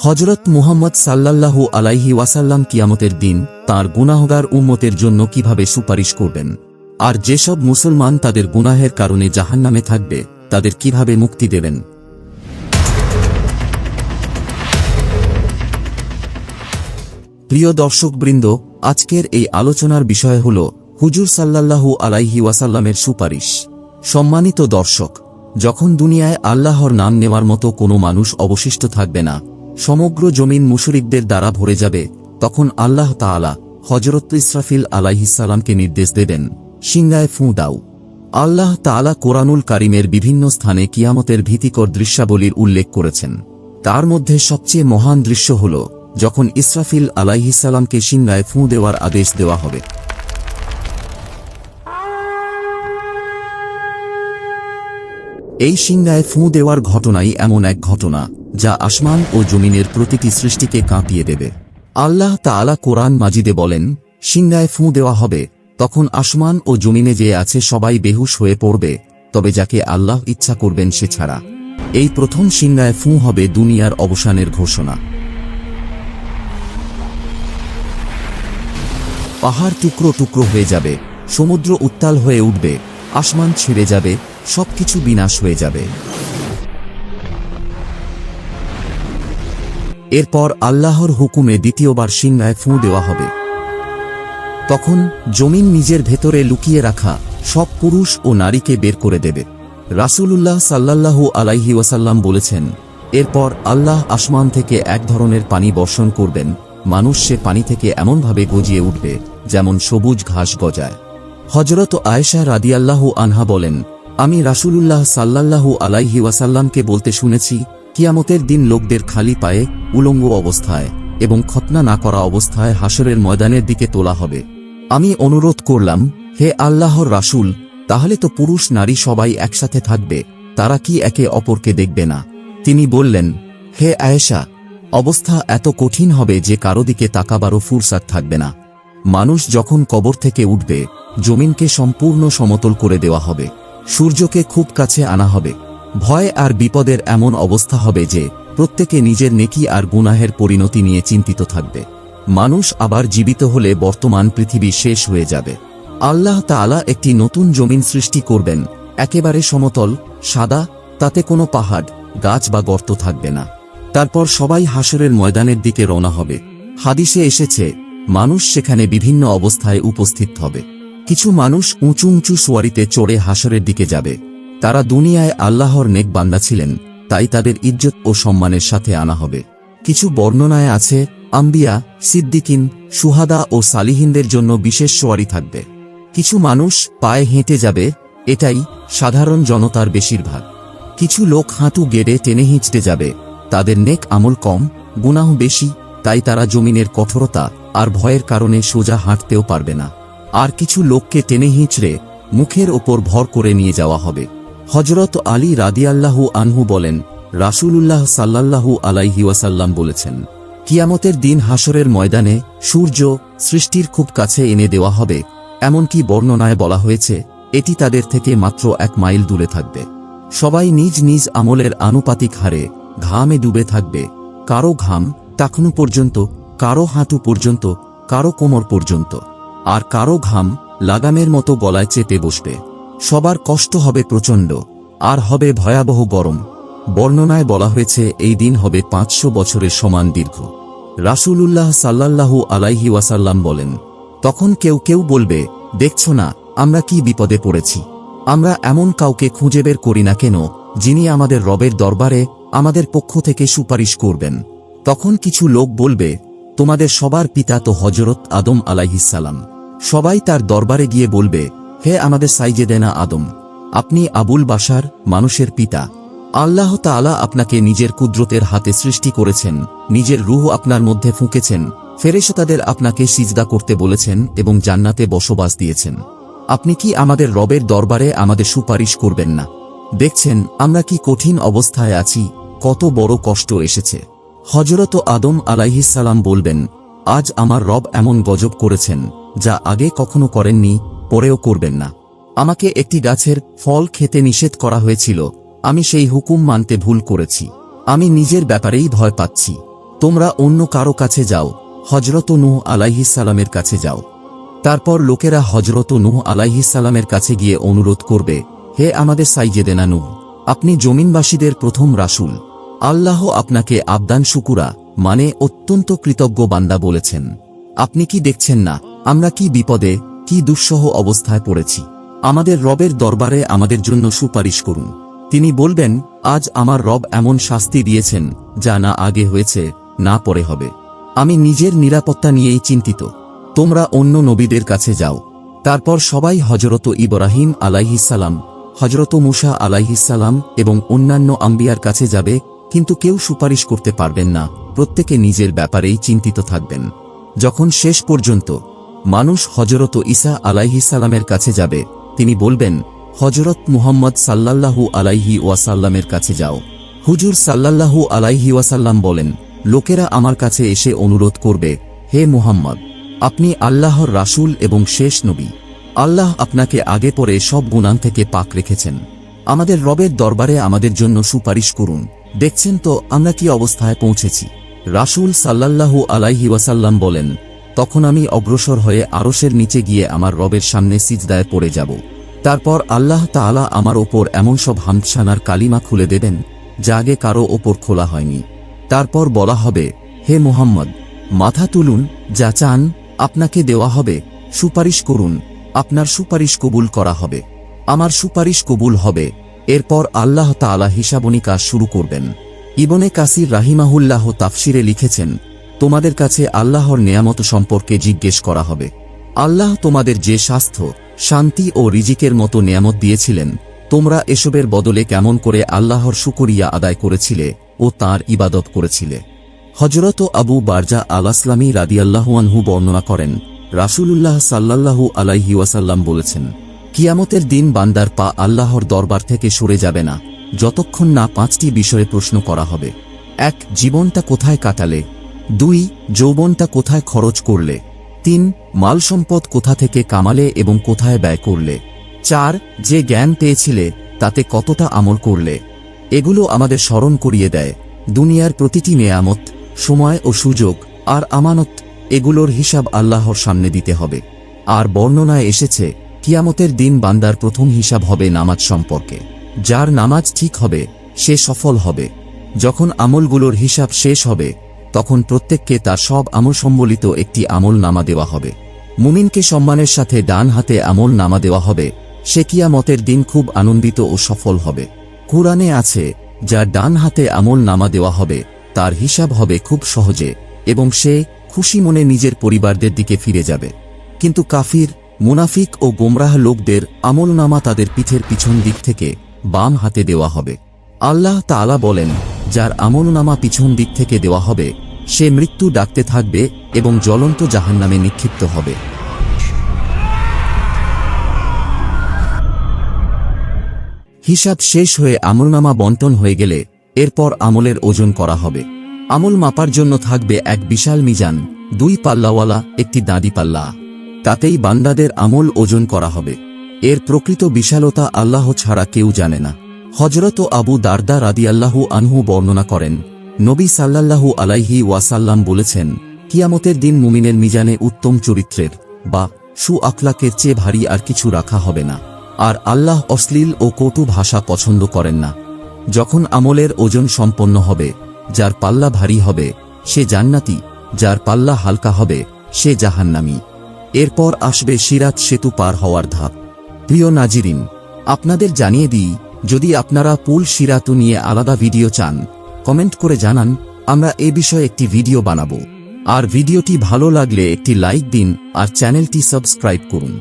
হযরত মুহাম্মদ সাল্লাল্লাহু আলাইহি ওয়াসাল্লাম কিয়ামতের দিন তাঁর গুনাহগার উম্মতের জন্য কিভাবে সুপারিশ করবেন, আর যেসব মুসলমান তাদের গুনাহের কারণে জাহান্নামে থাকবে তাদের কিভাবে মুক্তি দেবেন। প্রিয় দর্শকবৃন্দ, আজকের এই আলোচনার বিষয় হল হুজুর সাল্লাল্লাহু আলাইহি ওয়াসাল্লামের সুপারিশ। সম্মানিত দর্শক, যখন দুনিয়ায় আল্লাহর নাম নেওয়ার মতো কোনো মানুষ অবশিষ্ট থাকবে না, সমগ্র জমিন মুশরিকদের দ্বারা ভরে যাবে, তখন আল্লাহ তাআলা হযরত ইসরাফিল আলাইহিস সালামকে নির্দেশ দেবেন, সিংহায় ফুঁ দাও। আল্লাহ তাআলা কোরআনুল কারীমের বিভিন্ন স্থানে কিয়ামতের ভীতিকর দৃশ্যাবলীর উল্লেখ করেছেন। তার মধ্যে সবচেয়ে মহান দৃশ্য হল যখন ইসরাফিল আলাইহিস সালামকে সিংহায় ফুঁ দেওয়ার আদেশ দেওয়া হবে। এই সিংহায় ফুঁ দেওয়ার ঘটনাই এমন এক ঘটনা যা আসমান ও জমিনের প্রতিটি সৃষ্টিকে কাঁপিয়ে দেবে। আল্লাহ তাআলা কোরআন মাজিদে বলেন, সিংহায় ফুঁ দেওয়া হবে, তখন আসমান ও জমিনে যে আছে সবাই বেহুশ হয়ে পড়বে, তবে যাকে আল্লাহ ইচ্ছা করবেন সে ছাড়া। এই প্রথম সিংহায় ফুঁ হবে দুনিয়ার অবসানের ঘোষণা। পাহাড় টুকরো টুকরো হয়ে যাবে, সমুদ্র উত্তাল হয়ে উঠবে, আসমান ছিঁড়ে যাবে, সবকিছু বিনাশ হয়ে যাবে। এরপর আল্লাহর হুকুমে দ্বিতীয়বার সিংহায় ফুঁ দেওয়া হবে। তখন জমিন নিজের ভেতরে লুকিয়ে রাখা সব পুরুষ ও নারীকে বের করে দেবে। রাসূলুল্লাহ সাল্লাল্লাহু আলাইহি ওয়াসাল্লাম বলেছেন, এরপর আল্লাহ আসমান থেকে এক ধরনের পানি বর্ষণ করবেন, মানুষ সে পানি থেকে এমনভাবে গজিয়ে উঠবে যেমন সবুজ ঘাস গজায়। হযরত আয়েশা রাদিয়াল্লাহু আনহা বলেন, আমি রাসূলুল্লাহ সাল্লাল্লাহু আলাইহি ওয়াসাল্লামকে বলতে শুনেছি, কিয়ামতের দিন লোকদের খালি পায়ে, উলঙ্গ অবস্থায় এবং খতনা না করা অবস্থায় হাশরের ময়দানের দিকে তোলা হবে। আমি অনুরোধ করলাম, হে আল্লাহর রাসূল, তাহলে তো পুরুষ নারী সবাই একসাথে থাকবে, তারা কি একে অপরকে দেখবে না? তিনি বললেন, হে আয়েশা, অবস্থা এত কঠিন হবে যে কারো দিকে তাকাবারও ফুরসাত থাকবে না। মানুষ যখন কবর থেকে উঠবে, জমিনকে সম্পূর্ণ সমতল করে দেওয়া হবে, সূর্যকে খুব কাছে আনা হবে। ভয় আর বিপদের এমন অবস্থা হবে যে প্রত্যেকে নিজের নেকি আর গুনাহের পরিণতি নিয়ে চিন্তিত থাকবে। মানুষ আবার জীবিত হলে বর্তমান পৃথিবী শেষ হয়ে যাবে। আল্লাহ তাআলা একটি নতুন জমিন সৃষ্টি করবেন, একেবারে সমতল, সাদা, তাতে কোনো পাহাড়, গাছ বা গর্ত থাকবে না। তারপর সবাই হাশরের ময়দানের দিকে রওনা হবে। হাদিসে এসেছে, মানুষ সেখানে বিভিন্ন অবস্থায় উপস্থিত হবে। কিছু মানুষ উঁচু উঁচু সোয়ারিতে চড়ে হাশরের দিকে যাবে। তারা দুনিয়ায় আল্লাহর নেক বান্দা ছিলেন, তাই তাদের ইজ্জত ও সম্মানের সাথে আনা হবে। কিছু বর্ণনায় আছে, আম্বিয়া, সিদ্দিকিন, শুহাদা ও সালিহিনদের জন্য বিশেষ সোয়ারি থাকবে। কিছু মানুষ পায়ে হেঁটে যাবে, এটাই সাধারণ জনতার বেশিরভাগ। কিছু লোক হাঁটু গেড়ে টেনে হিঁচড়ে যাবে, তাদের নেক আমল কম, গুনাহ বেশি, তাই তারা জমিনের কঠোরতা আর ভয়ের কারণে সোজা হাঁটতেও পারবে না। আর কিছু লোককে টেনে হিঁচড়ে মুখের ওপর ভর করে নিয়ে যাওয়া হবে। হযরত আলী রাদিয়াল্লাহু আনহু বলেন, রাসূলুল্লাহ সাল্লাল্লাহু আলাইহি ওয়াসাল্লাম বলেছেন, কিয়ামতের দিন হাশরের ময়দানে সূর্য সৃষ্টির খুব কাছে এনে দেওয়া হবে, এমনকি বর্ণনায় বলা হয়েছে এটি তাদের থেকে মাত্র 1 মাইল দূরে থাকবে। সবাই নিজ নিজ আমলের আনুপাতিক হারে ঘামে ডুবে থাকবে, কারো ঘাম টাকনু পর্যন্ত, কারো হাঁটু পর্যন্ত, কারো কোমর পর্যন্ত, আর কারো ঘাম লাগামের মতো গলায় চেপে বসবে। সবার কষ্ট হবে প্রচণ্ড, আর হবে ভয়াবহ গরম। বর্ণনায় বলা হয়েছে এই দিন হবে 500 বছরের সমান দীর্ঘ। রাসূলুল্লাহ সাল্লাল্লাহু আলাইহি ওয়াসাল্লাম বলেন, তখন কেউ কেউ বলবে, দেখছো না আমরা কি বিপদে পড়েছি, আমরা এমন কাউকে খুঁজে বের করি না কেন যিনি আমাদের রবের দরবারে আমাদের পক্ষ থেকে সুপারিশ করবেন? তখন কিছু লোক বলবে, তোমাদের সবার পিতা তো হযরত আদম আলাইহিস সালাম। সবাই তার দরবারে গিয়ে বলবে, হে আমাদের সাইয়েদেনা আদম, আপনি আবুল বাশার, মানুষের পিতা। আল্লাহ তাআলা আপনাকে নিজের কুদরতের হাতে সৃষ্টি করেছেন, নিজের রূহ আপনার মধ্যে ফুঁকেছেন, ফেরেশতাদের আপনাকে সিজদা করতে বলেছেন এবং জান্নাতে বসবাস দিয়েছেন। আপনি কি আমাদের রবের দরবারে আমাদের সুপারিশ করবেন না? দেখছেন আমরা কি কঠিন অবস্থায় আছি, কত বড় কষ্ট এসেছে। হযরত আদম আলাইহিস সালাম বলবেন, আজ আমার রব এমন গজব করেছেন যা আগে কখনো করেননি, পরেও করবেন না। আমাকে একটি গাছের ফল খেতে নিষেধ করা হয়েছিল, আমি সেই হুকুম মানতে ভুল করেছি। আমি নিজের ব্যাপারেই ভয় পাচ্ছি। তোমরা অন্য কারো কাছে যাও, হযরত নূহ আলাইহিস সালামের কাছে যাও। তারপর লোকেরা হযরত নূহ আলাইহিস সালামের কাছে গিয়ে অনুরোধ করবে, হে আমাদের সাইয়েদেনা নূহ, আপনি জমিনবাসীদের প্রথম রাসূল। আল্লাহ আপনাকে আবদান শুকুরা মানে অত্যন্ত কৃতজ্ঞ বান্দা বলেছেন। আপনি কি দেখছেন না আমরা কি বিপদে, কি দুঃসহ অবস্থায় পড়েছি? আমাদের রবের দরবারে আমাদের জন্য সুপারিশ করুন। তিনি বলবেন, আজ আমার রব এমন শাস্তি দিয়েছেন যা না আগে হয়েছে না পরে হবে। আমি নিজের নিরাপত্তা নিয়েই চিন্তিত। তোমরা অন্য নবীদের কাছে যাও। তারপর সবাই হযরত ইব্রাহিম আলাইহিস সালাম, হযরত মূসা আলাইহিস সালাম এবং অন্যান্য আম্বিয়ার কাছে যাবে, কিন্তু কেউ সুপারিশ করতে পারবেন না, প্রত্যেকে নিজের ব্যাপারেই চিন্তিত থাকবেন। যখন শেষ পর্যন্ত মানুষ হযরত ঈসা আলাইহিস সালামের কাছে যাবে, তিনি বলবেন, হযরত মুহাম্মদ সাল্লাল্লাহু আলাইহি ওয়াসাল্লামের কাছে যাও। হুজুর সাল্লাল্লাহু আলাইহি ওয়াসাল্লাম বলেন, লোকেরা আমার কাছে এসে অনুরোধ করবে, হে মুহাম্মদ, আপনি আল্লাহর রাসূল এবং শেষ নবী। আল্লাহ আপনাকে আগে পরে সব গুনাহ থেকে পাক রেখেছেন। আমাদের রবের দরবারে আমাদের জন্য সুপারিশ করুন। দেখছেন তো আমরা কি অবস্থায় পৌঁছেছি। রাসূল সাল্লাল্লাহু আলাইহি ওয়াসাল্লাম বলেন, তখন আমি অগ্রসর হয়ে আরশের নিচে গিয়ে আমার রবের সামনে সিজদায় পড়ে যাব। তারপর আল্লাহ তাআলা আমার ওপর এমন সব হামদসানার কালিমা খুলে দেবেন যা আগে কারো ওপর খোলা হয়নি। তারপর বলা হবে, হে মুহাম্মদ, মাথা তুলুন, যা চান আপনাকে দেওয়া হবে, সুপারিশ করুন, আপনার সুপারিশ কবুল করা হবে। আমার সুপারিশ কবুল হবে। এরপর আল্লাহ তাআলা হিসাবনিকাশ শুরু করবেন। ইবনে কাসির রাহিমাহুল্লাহ তাফসিরে লিখেছেন, তোমাদের কাছে আল্লাহর নেয়ামত সম্পর্কে জিজ্ঞেস করা হবে। আল্লাহ তোমাদের যে স্বাস্থ্য, শান্তি ও রিজিকের মতো নেয়ামত দিয়েছিলেন, তোমরা এসবের বদলে কেমন করে আল্লাহর শুকরিয়া আদায় করেছিলে ও তাঁর ইবাদত করেছিলে। হযরত আবু বারজা আল-আসলামী রাদিয়াল্লাহু আনহু বর্ণনা করেন, রাসূলুল্লাহ সাল্লাল্লাহু আলাইহি ওয়াসাল্লাম বলেছেন, কিয়ামতের দিন বান্দার পা আল্লাহর দরবার থেকে সরে যাবে না যতক্ষণ না 5টি বিষয়ে প্রশ্ন করা হবে। 1. জীবনটা কোথায় কাটালে? 2. যৌবনটা কোথায় খরচ করলে? 3. মাল সম্পদ কোথা থেকে কামালে এবং কোথায় ব্যয় করলে? 4. যে জ্ঞান পেয়েছিলে তাতে কতটা আমল করলে? এগুলো আমাদের স্মরণ করিয়ে দেয় দুনিয়ার প্রতিটি নেয়ামত, সময় ও সুযোগ আর আমানত, এগুলোর হিসাব আল্লাহর সামনে দিতে হবে। আর বর্ণনায় এসেছে, কিয়ামতের দিন বান্দার প্রথম হিসাব হবে নামাজ সম্পর্কে। যার নামাজ ঠিক হবে সে সফল হবে। যখন আমলগুলোর হিসাব শেষ হবে তখন প্রত্যেককে তার সব আমল সম্বলিত একটি আমল নামা দেওয়া হবে। মুমিনকে সম্মানের সাথে ডান হাতে আমল নামা দেওয়া হবে। সে কিয়ামতের দিন খুব আনন্দিত ও সফল হবে। কুরআনে আছে, যার ডান হাতে আমল নামা দেওয়া হবে তার হিসাব হবে খুব সহজে এবং সে খুশি মনে নিজের পরিবারদের দিকে ফিরে যাবে। কিন্তু কাফির, মুনাফিক ও গোমরাহ লোকদের আমলনামা তাদের পিঠের পিছন দিক থেকে বাম হাতে দেওয়া হবে। আল্লাহ তাআলা বলেন, যার আমলনামা পিছন দিক থেকে দেওয়া হবে সে মৃত্যু ডাকতে থাকবে এবং জ্বলন্ত জাহান্নামে নিক্ষিপ্ত হবে। হিসাব শেষ হয়ে আমলনামা বন্টন হয়ে গেলে এরপর আমলের ওজন করা হবে। আমল মাপার জন্য থাকবে এক বিশাল মিজান, 2 পাল্লাওয়ালা একটি দাঁড়ি পাল্লা। তাতেই বান্দাদের আমল ওজন করা হবে। এর প্রকৃত বিশালতা আল্লাহ ছাড়া কেউ জানে না। হযরত আবু দারদা রাদিয়াল্লাহু আনহু বর্ণনা করেন, নবী সাল্লাল্লাহু আলাইহি ওয়াসাল্লাম বলেছেন, কিয়ামতের দিন মুমিনের মিজানে উত্তম চরিত্রের বা সুআখলাকের চেয়ে ভারী আর কিছু রাখা হবে না। আর আল্লাহ অশ্লীল ও কটু ভাষা পছন্দ করেন না। যখন আমলের ওজন সম্পন্ন হবে, যার পাল্লা ভারী হবে সে জান্নাতি, যার পাল্লা হালকা হবে সে জাহান্নামী। এরপর আসবে সিরাত সেতু পার হওয়ার ধাপ। প্রিয় নাজিরিন, আপনাদের জানিয়ে দিই, যদি আপনারা পুল সিরাতু নিয়ে আলাদা ভিডিও চান কমেন্ট করে জানান, আমরা এ বিষয়ে একটি ভিডিও বানাবো। আর ভিডিওটি ভালো লাগলে একটি লাইক দিন আর চ্যানেলটি সাবস্ক্রাইব করুন।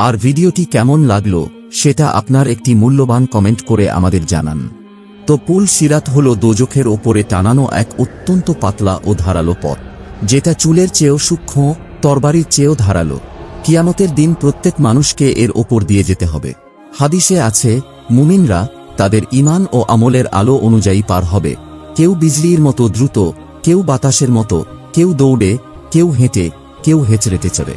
আর ভিডিওটি কেমন লাগলো সেটা আপনার একটি মূল্যবান কমেন্ট করে আমাদের জানান। তো পুল সিরাত হলো দোজখের ওপরে টানানো এক অত্যন্ত পাতলা ও ধারালো পথ, যেটা চুলের চেয়েও সূক্ষ্ম, তরবারির চেয়েও ধারালো। কিয়ামতের দিন প্রত্যেক মানুষকে এর ওপর দিয়ে যেতে হবে। হাদিসে আছে, মুমিনরা তাদের ঈমান ও আমলের আলো অনুযায়ী পার হবে। কেউ বিজলির মতো দ্রুত, কেউ বাতাসের মতো, কেউ দৌড়ে, কেউ হেঁটে, কেউ হেঁচড়েতে চড়ে।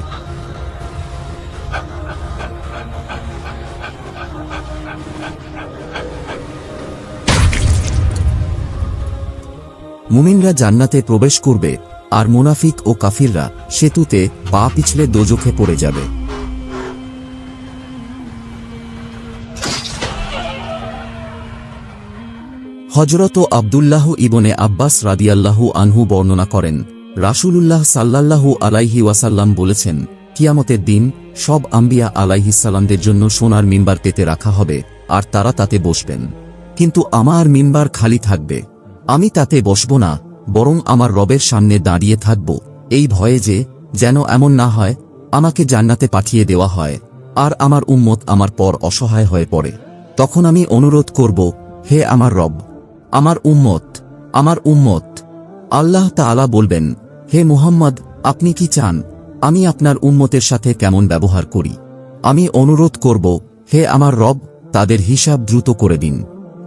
মুমিনরা জান্নাতে প্রবেশ করবে, আর মুনাফিক ও কাফিররা সেতুতে পা পিছলে দোজখে পড়ে যাবে। হযরত আব্দুল্লাহ ইবনে আব্বাস রাদিয়াল্লাহু আনহু বর্ণনা করেন, রাসূলুল্লাহ সাল্লাল্লাহু আলাইহি ওয়াসাল্লাম বলেছেন, কিয়ামতের দিন সব আম্বিয়া আলাইহিসসালামদের জন্য সোনার মিম্বার পেতে রাখা হবে, আর তারা তাতে বসবেন। কিন্তু আমার মিম্বার খালি থাকবে। আমি তাতে বসব না, বরং আমার রবের সামনে দাঁড়িয়ে থাকব, এই ভয়ে যে যেন এমন না হয় আমাকে জান্নাতে পাঠিয়ে দেওয়া হয় আর আমার উম্মত আমার পর অসহায় হয়ে পড়ে। তখন আমি অনুরোধ করব, হে আমার রব, আমার উম্মত, আমার উম্মত। আল্লাহ তাআলা বলবেন, হে মুহাম্মদ, আপনি কি চান আমি আপনার উম্মতের সাথে কেমন ব্যবহার করি? আমি অনুরোধ করব, হে আমার রব, তাদের হিসাব দ্রুত করে দিন।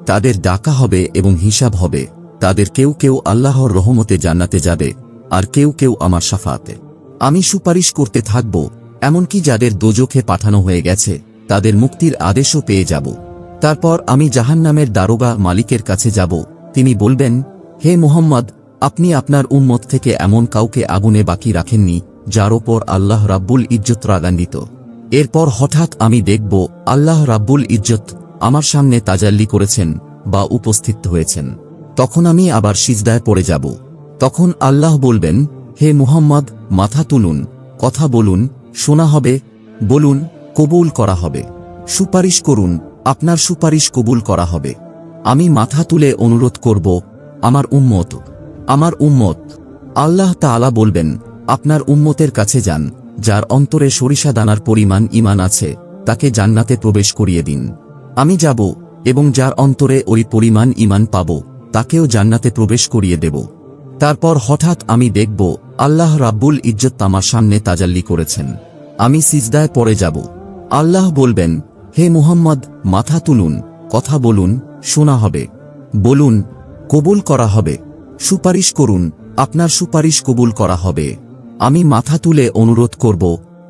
তাদের ডাকা হবে এবং হিসাব হবে। তাদের কেউ কেউ আল্লাহর রহমতে জান্নাতে যাবে, আর কেউ কেউ আমার শাফাআতে। আমি সুপারিশ করতে থাকব, এমনকি যাদের দোজখে পাঠানো হয়ে গেছে তাদের মুক্তির আদেশও পেয়ে যাব। তারপর আমি জাহান্নামের দারোগা মালিকের কাছে যাব। তিনি বলবেন, হে মুহাম্মদ, আপনি আপনার উম্মত থেকে এমন কাউকে আগুনে বাকি রাখেননি যার ওপর আল্লাহ রাব্বুল ইজ্জত রাগান্বিত। এরপর হঠাৎ আমি দেখব আল্লাহ রাব্বুল ইজ্জত আমার সামনে তাজাল্লি করেছেন বা উপস্থিত হয়েছেন। তখন আমি আবার সিজদায় পড়ে যাব। তখন আল্লাহ বলবেন, হে মুহাম্মদ, মাথা তুলুন, কথা বলুন, শোনা হবে, বলুন, কবুল করা হবে। সুপারিশ করুন, আপনার সুপারিশ কবুল করা হবে। আমি মাথা তুলে অনুরোধ করব, আমার উম্মত, আমার উম্মত। আল্লাহ তাআলা বলবেন, আপনার উম্মতের কাছে যান, যার অন্তরে সরিষা দানার পরিমাণ ঈমান আছে, তাকে জান্নাতে প্রবেশ করিয়ে দিন। আমি যাব, এবং যার অন্তরে ওই পরিমাণ ঈমান পাব, তাকেও জান্নাতে প্রবেশ করিয়ে দেব। তারপর হঠাৎ আমি দেখব আল্লাহ রাব্বুল ইজ্জত আমার সামনে তাজাল্লি করেছেন। আমি সিজদায় পড়ে যাব। আল্লাহ বলবেন, হে মুহাম্মদ, মাথা তুলুন, কথা বলুন, শোনা হবে, বলুন, কবুল করা হবে। সুপারিশ করুন, আপনার সুপারিশ কবুল করা হবে। আমি মাথা তুলে অনুরোধ করব,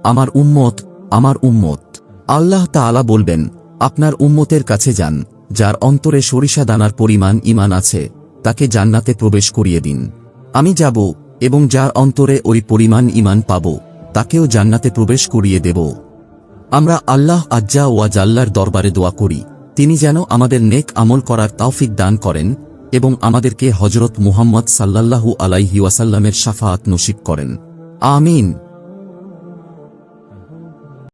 আমার উম্মত, আমার উম্মত। আল্লাহ তাআলা বলবেন, আপনার উম্মতের কাছে যান, যার অন্তরে সরিষা দানার পরিমাণ ঈমান আছে, তাকে জান্নাতে প্রবেশ করিয়ে দিন। আমি যাব, এবং যার অন্তরে ওই পরিমাণ ঈমান পাব, তাকেও জান্নাতে প্রবেশ করিয়ে দেব। আমরা আল্লাহ আজ্জা ওয়া জাল্লার দরবারে দোয়া করি, তিনি যেন আমাদের নেক আমল করার তৌফিক দান করেন এবং আমাদেরকে হযরত মুহাম্মদ সাল্লাল্লাহু আলাইহি ওয়াসাল্লামের শাফাআত নসিব করেন। আমিন।